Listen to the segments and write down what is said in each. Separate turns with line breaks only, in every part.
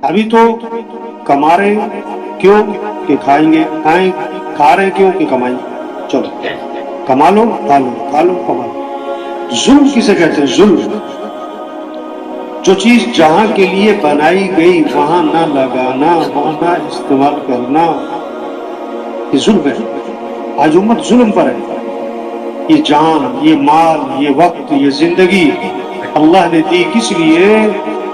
ابھی تو کما رہے ہیں کیوں کہ کھائیں گے، کھا رہے ہیں کیوں کہ کمائیں گے، چلو کما لو کھا لو، کھا لو کما لو۔ ظلم کسے کہتے ہیں؟ ظلم جو چیز جہاں کے لیے بنائی گئی وہاں نہ لگانا، وہاں نہ استعمال کرنا، یہ ظلم ہے۔ آج امت ظلم پر ہے۔ یہ جان، یہ مال، یہ وقت، یہ زندگی اللہ نے دی کس لیے؟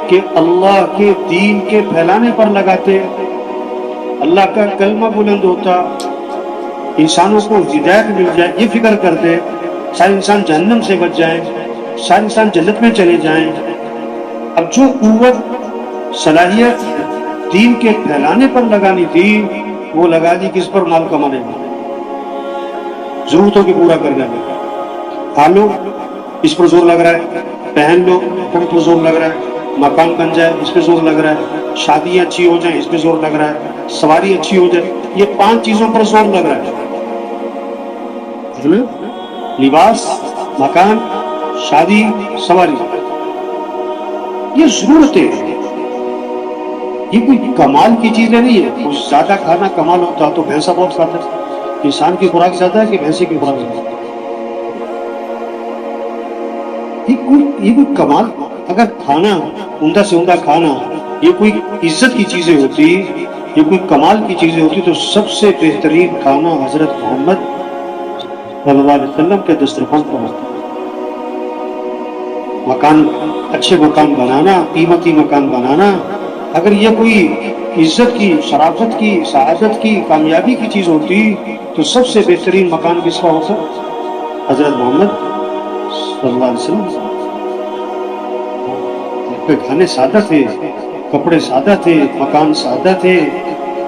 کہ اللہ کے دین کے پھیلانے پر لگاتے، اللہ کا کلمہ بلند ہوتا، انسانوں کو ہدایت مل جائے، یہ فکر کرتے، سارے انسان جہنم سے بچ جائیں، سارے انسان جنت میں چلے جائیں۔ اب جو قوت صلاحیت دین کے پھیلانے پر لگانی تھی وہ لگا دی کس پر؟ مال کمانے میں، ضرورتوں کے پورا کرنے میں۔ کھا لو اس پر زور لگ رہا ہے، پہن لو ان پر زور لگ رہا ہے، مکان بن جائے اس پہ زور لگ رہا ہے، شادیاں اچھی ہو جائیں اس پہ زور لگ رہا ہے، سواری اچھی ہو جائے، یہ 5 چیزوں پر زور لگ رہا ہے۔ لباس، مکان، شادی، سواری، یہ ضرورتیں ہیں، یہ کوئی کمال کی چیزیں نہیں ہے۔ کچھ زیادہ کھانا کمال ہوتا تو بھینسا بہت کھاتا ہے۔ انسان کی خوراک زیادہ ہے کہ بھینسے کی خوراک زیادہ ہے؟ یہ کوئی کمال؟ اگر کھانا عمدہ سے عمدہ کھانا یہ کوئی عزت کی چیزیں ہوتی، یہ کوئی کمال کی چیزیں ہوتی تو سب سے بہترین کھانا حضرت محمد صلی اللہ علیہ وسلم کے دسترخوان پر ہوتا۔ مکان، اچھے مکان بنانا، قیمتی مکان بنانا، اگر یہ کوئی عزت کی، شرافت کی، سعادت کی، کامیابی کی چیز ہوتی تو سب سے بہترین مکان کس کا ہوتا؟ حضرت محمد صلی اللہ علیہ وسلم۔ کھانے سادہ تھے، کپڑے سادہ تھے، مکان سادہ تھے،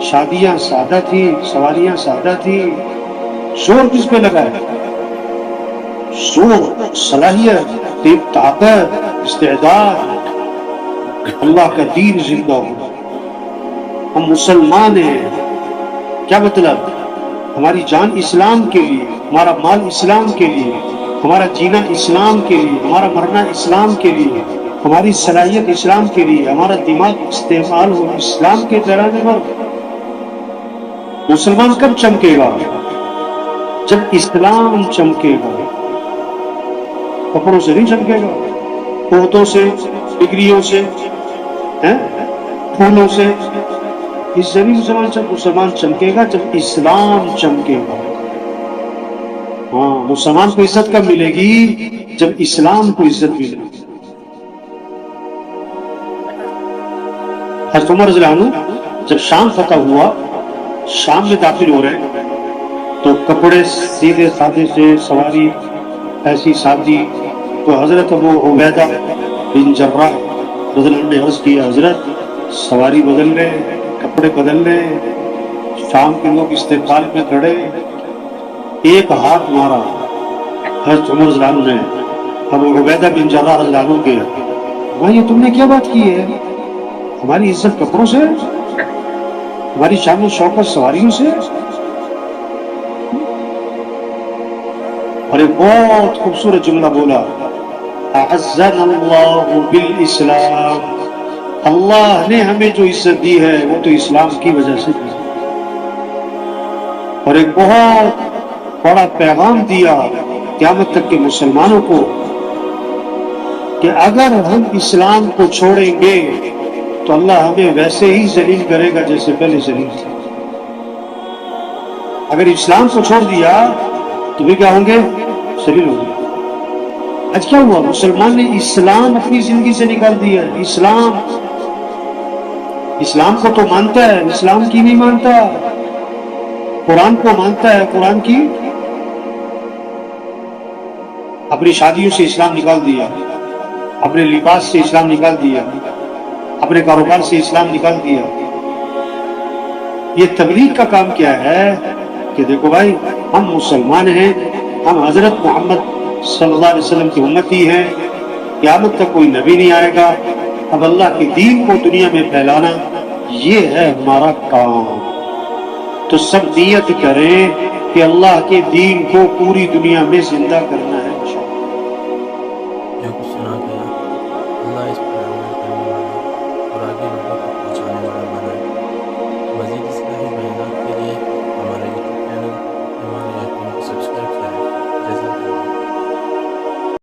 شادیاں سادہ تھی، سواریاں سادہ تھی۔ زور کس پہ لگا ہے؟ زور، صلاحیت، طاقت، استعداد، اللہ کا دین زندہ ہو۔ ہم مسلمان ہیں، کیا مطلب؟ ہماری جان اسلام کے لیے، ہمارا مال اسلام کے لیے، ہمارا جینا اسلام کے لیے، ہمارا مرنا اسلام کے لیے، ہماری صلاحیت اسلام کے لیے، ہمارا دماغ استعمال ہو اسلام کے پیرانے پر۔ مسلمان کب چمکے گا؟ جب اسلام چمکے گا۔ کپڑوں سے نہیں چمکے گا، عہدوں سے، ڈگریوں سے، پھولوں سے، اس سے بھی مسلمان چمکے گا جب اسلام چمکے گا۔ ہاں، مسلمان کو عزت کب ملے گی؟ جب اسلام کو عزت ملے گی۔ حضرت عمر رضی اللہ عنہ جب شام فتح ہوا، شام میں داخل ہو رہے تو کپڑے سیدھے سادے سے، سواری ایسی سادی، تو حضرت ابو عبیدہ بن جراح رضی اللہ عنہ نے عرض کیا، حضرت سواری بدل لے، کپڑے بدل لے۔ شام کے لوگ استقبال میں کھڑے، ایک ہاتھ مارا حضرت عمر رضی اللہ عنہ نے ابو عبیدہ بن جراح رضی اللہ عنہ کے، بھائی یہ تم نے کیا بات کی ہے؟ ہماری عزت کپڑوں سے، ہماری شان و شوکت سواریوں سے؟ اور ایک بہت خوبصورت جملہ بولا، اعزنا اللہ بالاسلام، اللہ نے ہمیں جو عزت دی ہے وہ تو اسلام کی وجہ سے دی۔ اور ایک بہت بڑا پیغام دیا قیامت تک کے مسلمانوں کو کہ اگر ہم اسلام کو چھوڑیں گے تو اللہ ہمیں ویسے ہی ذلیل کرے گا جیسے پہلے ذلیل تھے۔ اگر اسلام کو چھوڑ دیا تو بھی کیا ہوں گے؟ ذلیل ہوں گے۔ آج کیا ہوا؟ مسلمان نے اسلام اپنی زندگی سے نکال دیا ہے۔ اسلام کو تو مانتا ہے، اسلام کی نہیں مانتا، قرآن کو مانتا ہے، قرآن کی اپنی شادیوں سے اسلام نکال دیا، اپنے لباس سے اسلام نکال دیا، اپنے کاروبار سے اسلام نکال دیا۔ یہ تبلیغ کا کام کیا ہے کہ دیکھو بھائی ہم مسلمان ہیں، ہم حضرت محمد صلی اللہ علیہ وسلم کی امتی ہیں، قیامت تک کوئی نبی نہیں آئے گا، اب اللہ کے دین کو دنیا میں پھیلانا یہ ہے ہمارا کام۔ تو سب نیت کریں کہ اللہ کے دین کو پوری دنیا میں زندہ کرنا ہے۔